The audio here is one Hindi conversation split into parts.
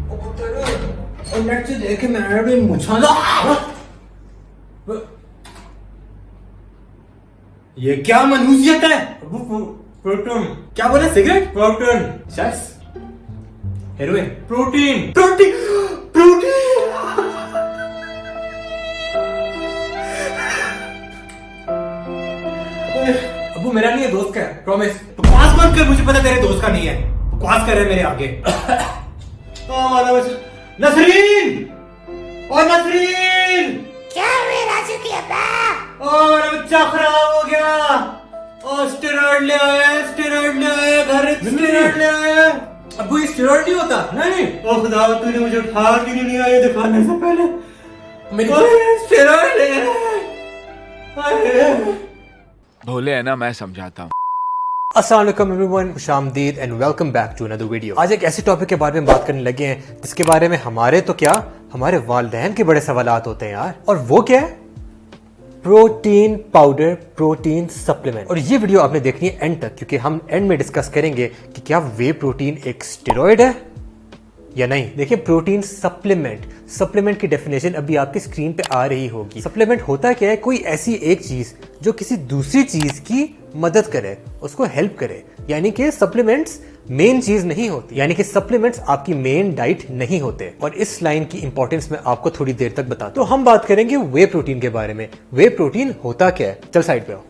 और नेट से देख के मैंने भी मुझा ये क्या मनुष्यत है? प्रोटीन। क्या बोले? Cigarette? Protein. Sex? Heroin? Protein. Protein? Protein? Abu मेरा नहीं है, दोस्त का है, प्रॉमिस। बकवास मत कर, मुझे पता तेरे दोस्त का नहीं है। बकवास कर रहे मेरे आगे। नसरीन! ओ नसरीन! क्या हुआ राजू की अब्बा? ओ मेरा बच्चा खराब हो गया। ओ स्टेरॉइड ले आए, स्टेरॉइड ले आए, घर स्टेरॉइड ले आए। अबू ये स्टेरॉइड नहीं होता। नहीं। ओ खुदा, तूने मुझे उठा क्यों नहीं लिया ये दिखाने से पहले? मेरी स्टेरॉइड ले आए। भोले है ना, मैं समझाता हूँ। अस्सलाम वालेकुम एवरीवन, खुशामदीद and welcome back to another video. आज एक ऐसे टॉपिक के बारे में बात करने लगे हैं जिसके बारे में हमारे तो क्या, हमारे वालिदैन के बड़े सवालात होते हैं यार। और वो क्या है? Protein powder, protein supplement. और ये वीडियो आपने देखनी है एंड तक, क्योंकि हम एंड में डिस्कस करेंगे कि क्या वे प्रोटीन एक स्टेरॉइड है या नहीं। देखिए, प्रोटीन सप्लीमेंट, सप्लीमेंट की डेफिनेशन अभी आपकी स्क्रीन पे आ रही होगी। सप्लीमेंट होता क्या है? कोई ऐसी एक चीज जो किसी दूसरी चीज की मदद करे, उसको हेल्प करे। यानी कि सप्लीमेंट्स मेन चीज नहीं होती, यानी कि सप्लीमेंट्स आपकी मेन डाइट नहीं होते। और इस लाइन की इंपॉर्टेंस मैं आपको थोड़ी देर तक बताता हूं। तो हम बात करेंगे वे प्रोटीन के बारे में। वे प्रोटीन होता क्या है? चल साइड पे आओ।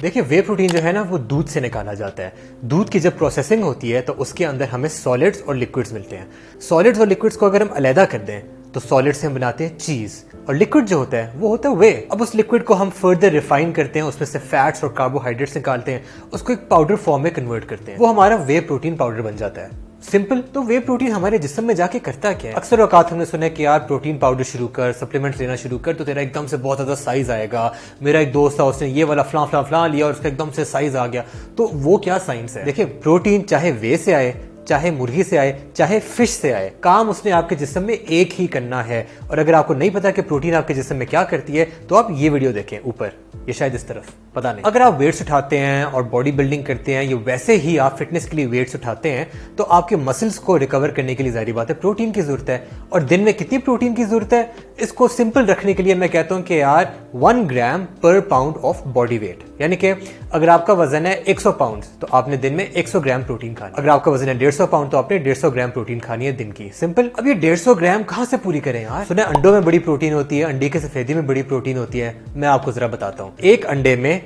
देखिए, वे प्रोटीन जो है ना, वो दूध से निकाला जाता है। दूध की जब प्रोसेसिंग होती है तो उसके अंदर हमें सॉलिड्स और लिक्विड्स मिलते हैं। सॉलिड्स और लिक्विड्स को अगर हम अलहदा कर दें तो सॉलिड से हम बनाते हैं चीज, और लिक्विड जो होता है वो होता है वे। अब उस लिक्विड को हम फर्दर रिफाइन करते हैं, उसमें से फैट्स और कार्बोहाइड्रेट्स निकालते हैं, उसको एक पाउडर फॉर्म में कन्वर्ट करते हैं। वो हमारा वे प्रोटीन पाउडर बन जाता है। सिंपल। तो वे प्रोटीन हमारे जिस्म में जाके करता क्या है? अक्सर औकात हमने सुना है कि यार प्रोटीन पाउडर शुरू कर, सप्लीमेंट्स लेना शुरू कर तो तेरा एकदम से बहुत ज्यादा साइज आएगा। मेरा एक दोस्त था, उसने ये वाला फलां फलां फलां लिया और उसका एकदम से साइज आ गया। तो वो क्या साइंस है? देखिए, प्रोटीन चाहे वे से आए, चाहे मुर्गी से आए, चाहे फिश से आए, काम उसने आपके जिस्म में एक ही करना है। और अगर आपको नहीं पता कि प्रोटीन आपके जिस्म में क्या करती है तो आप ये वीडियो देखें ऊपर, ये शायद इस तरफ, पता नहीं। अगर आप वेट्स उठाते हैं और बॉडी बिल्डिंग करते हैं, ये वैसे ही आप फिटनेस के लिए वेट्स उठाते हैं, तो आपके मसल्स को रिकवर करने के लिए जाहिर बात है प्रोटीन की जरूरत है। और दिन में कितनी प्रोटीन की जरूरत है? इसको सिंपल रखने के लिए मैं कहता हूं कि यार 1 ग्राम पर पाउंड ऑफ बॉडी वेट। यानी कि अगर आपका वजन है 100 पाउंड तो आपने दिन में 100 ग्राम प्रोटीन खाना। अगर आपका वजन है 150 पाउंड तो आपने 150 ग्राम प्रोटीन खानी है दिन की। सिंपल। अब ये 150 ग्राम कहां से पूरी करें यार? सुना अंडों में बड़ी प्रोटीन होती है, अंडे के सफेदी में बड़ी प्रोटीन होती है। मैं आपको जरा बताता हूं। एक अंडे में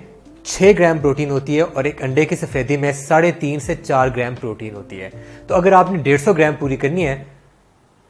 6 ग्राम प्रोटीन होती है और एक अंडे की सफेदी में 3.5 से 4 ग्राम प्रोटीन होती है। तो अगर आपने 150 ग्राम पूरी करनी है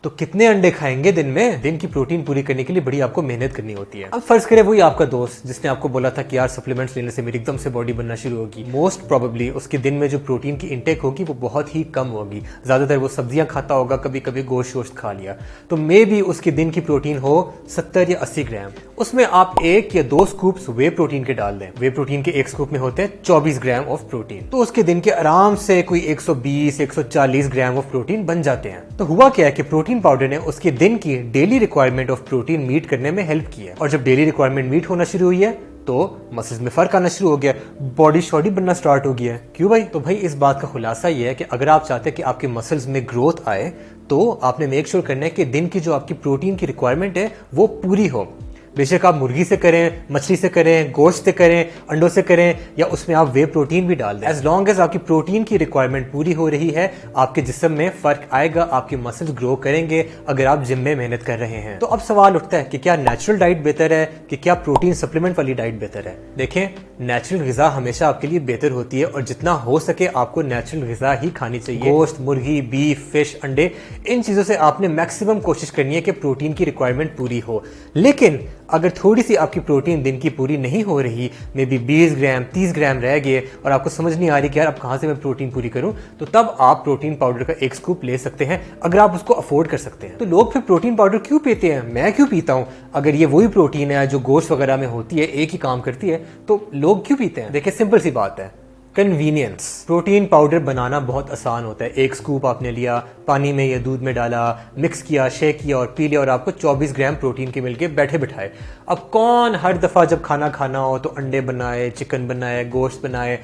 तो कितने अंडे खाएंगे दिन में? दिन की प्रोटीन पूरी करने के लिए बड़ी आपको मेहनत करनी होती है। अब फर्ज करें वही आपका दोस्त जिसने आपको बोला था कि यार सप्लीमेंट्स लेने से मेरी एकदम से बॉडी बनना शुरू होगी। मोस्ट प्रोबेबली उसके दिन में जो प्रोटीन की इंटेक होगी वो बहुत ही कम होगी। ज्यादातर वो सब्जियां खाता होगा, कभी कभी गोश्त वोश्त खा लिया। तो मे बी उसके दिन की प्रोटीन हो 70 या 80 ग्राम। उसमें आप 1 या 2 स्कूप्स वे प्रोटीन के डाल दें। वे प्रोटीन के एक स्कूप में होते हैं 24 ग्राम ऑफ प्रोटीन। तो उसके दिन के आराम से कोई 120-140 ग्राम ऑफ प्रोटीन बन जाते हैं। तो हुआ क्या है कि प्रोटीन पाउडर ने उसके दिन की daily requirement of protein meet करने में हेल्प किया। और जब डेली रिक्वायरमेंट मीट होना शुरू हुई है तो मसल्स में फर्क आना शुरू हो गया, बॉडी शॉडी बनना स्टार्ट हो गया है। क्यों भाई? तो भाई इस बात का खुलासा ये है कि अगर आप चाहते हैं कि आपके मसल्स में ग्रोथ आए तो आपने मेक श्योर करना है कि दिन की जो आपकी प्रोटीन की रिक्वायरमेंट है वो पूरी हो। बेशक आप मुर्गी से करें, मछली से करें, गोश्त से करें, अंडों से करें, या उसमें आप वे प्रोटीन भी डाल दें। एज लॉन्ग एज आपकी प्रोटीन की रिक्वायरमेंट पूरी हो रही है, आपके जिस्म में फर्क आएगा, आपके मसल्स ग्रो करेंगे अगर आप जिम में मेहनत कर रहे हैं। तो अब सवाल उठता है कि क्या नेचुरल डाइट बेहतर है कि क्या प्रोटीन सप्लीमेंट वाली डाइट बेहतर है? देखें, नेचुरल ग़िज़ा हमेशा आपके लिए बेहतर होती है और जितना हो सके आपको नेचुरल ग़िज़ा ही खानी चाहिए। गोश्त, मुर्गी, बीफ, फिश, अंडे, इन चीज़ों से आपने मैक्सिमम कोशिश करनी है कि प्रोटीन की रिक्वायरमेंट पूरी हो। लेकिन अगर थोड़ी सी आपकी प्रोटीन दिन की पूरी नहीं हो रही, मे बी 20 ग्राम 30 ग्राम रह गए और आपको समझ नहीं आ रही कि यार अब कहाँ से मैं प्रोटीन पूरी करूं, तो तब आप प्रोटीन पाउडर का एक स्कूप ले सकते हैं अगर आप उसको अफोर्ड कर सकते हैं। तो लोग फिर प्रोटीन पाउडर क्यों पीते हैं? मैं क्यों पीता हूं? अगर ये वही प्रोटीन है जो गोश्त वगैरह में होती है, एक ही काम करती है, तो लोग क्यों पीते हैं? देखिए, सिंपल सी बात है, कन्वीनियंस। प्रोटीन पाउडर बनाना बहुत आसान होता है। एक स्कूप आपने लिया, पानी में या दूध में डाला, मिक्स किया, शेक किया और पी लिया और आपको 24 ग्राम प्रोटीन के मिलके बैठे बिठाए। अब कौन हर दफ़ा जब खाना खाना हो तो अंडे बनाए, चिकन बनाए, गोश्त बनाए?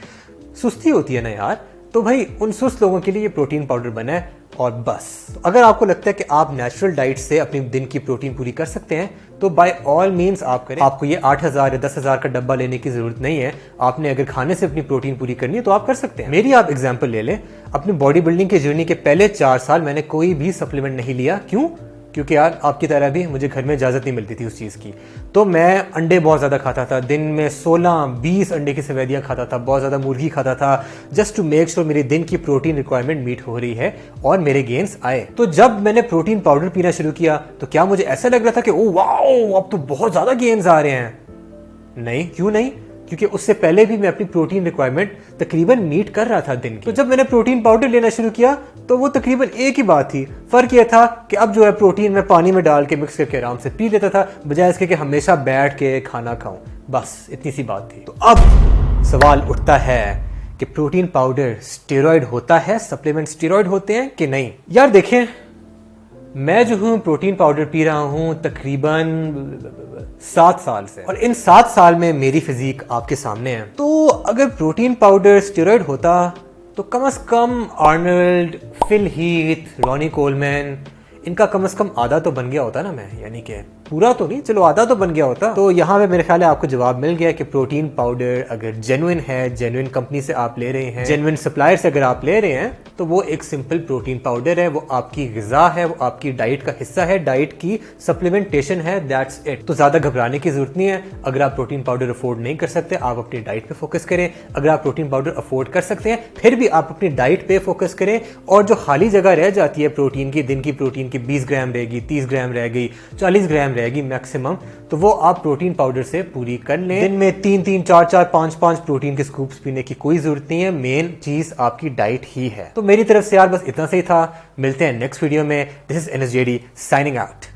सुस्ती होती है ना यार। तो भाई उन सुस्त लोगों के लिए ये प्रोटीन पाउडर बना है और बस। अगर आपको लगता है कि आप नेचुरल डाइट से अपने दिन की प्रोटीन पूरी कर सकते हैं तो बाय ऑल मीन्स आप करें। आपको ये 8,000 या 10,000 का डब्बा लेने की जरूरत नहीं है। आपने अगर खाने से अपनी प्रोटीन पूरी करनी है तो आप कर सकते हैं। मेरी आप एग्जांपल ले लें, अपनी बॉडी बिल्डिंग की जर्नी के पहले 4 साल मैंने कोई भी सप्लीमेंट नहीं लिया। क्यों? क्योंकि यार आपकी तरह भी मुझे घर में इजाज़त नहीं मिलती थी उस चीज़ की। तो मैं अंडे बहुत ज़्यादा खाता था, दिन में 16-20 अंडे की सवेदियाँ खाता था, बहुत ज़्यादा मुर्गी खाता था, जस्ट टू मेक श्योर मेरे दिन की प्रोटीन रिक्वायरमेंट मीट हो रही है और मेरे गेन्स आए। तो जब मैंने प्रोटीन पाउडर पीना शुरू किया तो क्या मुझे ऐसा लग रहा था कि ओ वाओ अब तो बहुत ज़्यादा गेन्स आ रहे हैं? नहीं। क्यों नहीं? क्योंकि उससे पहले भी मैं अपनी प्रोटीन रिक्वायरमेंट तकरीबन मीट कर रहा था दिन की। तो जब मैंने प्रोटीन पाउडर लेना शुरू किया तो वो तकरीबन एक ही बात थी। फर्क ये था कि अब जो है प्रोटीन मैं पानी में डाल के मिक्स करके आराम से पी लेता था, बजाय इसके कि हमेशा बैठ के खाना खाऊं। बस इतनी सी बात थी। तो अब सवाल उठता है कि प्रोटीन पाउडर स्टेरॉइड होता है, सप्लीमेंट स्टेरॉइड होते हैं कि नहीं? यार देखें, मैं जो हूँ प्रोटीन पाउडर पी रहा हूँ तकरीबन 7 साल से, और इन 7 साल में मेरी फिजिक आपके सामने है। तो अगर प्रोटीन पाउडर स्टेरॉइड होता तो कम से कम Arnold, Phil Heath, Ronnie Coleman, इनका कम से कम आधा तो बन गया होता ना मैं, यानी कि पूरा तो नहीं, चलो आधा तो बन गया होता। तो यहाँ पे मेरे ख्याल है आपको जवाब मिल गया कि प्रोटीन पाउडर अगर जेन्युइन है, जेन्युइन कंपनी से आप ले रहे हैं, जेन्युइन सप्लायर से अगर आप ले रहे हैं, तो वो एक सिंपल प्रोटीन पाउडर है, वो आपकी ग़िज़ा है, वो आपकी डाइट का हिस्सा है, डाइट की सप्लीमेंटेशन है, दैट्स इट। तो ज़्यादा घबराने की जरूरत नहीं है। अगर आप प्रोटीन पाउडर अफोर्ड नहीं कर सकते, आप अपनी डाइट पे फोकस करें। अगर आप प्रोटीन पाउडर अफोर्ड कर सकते हैं, फिर भी आप अपनी डाइट पे फोकस करें। और जो खाली जगह रह जाती है प्रोटीन की, दिन की प्रोटीन की 20 ग्राम रहेगी, 30 ग्राम रह गई, 40 ग्राम रहेगी मैक्सिमम, तो वो आप प्रोटीन पाउडर से पूरी कर लें। दिन में 3-3, 4-4, 5-5 प्रोटीन के स्कूप्स पीने की कोई जरूरत नहीं है। मेन चीज आपकी डाइट ही है। तो मेरी तरफ से यार बस इतना सही था। मिलते हैं नेक्स्ट वीडियो में। This is NSJD signing out.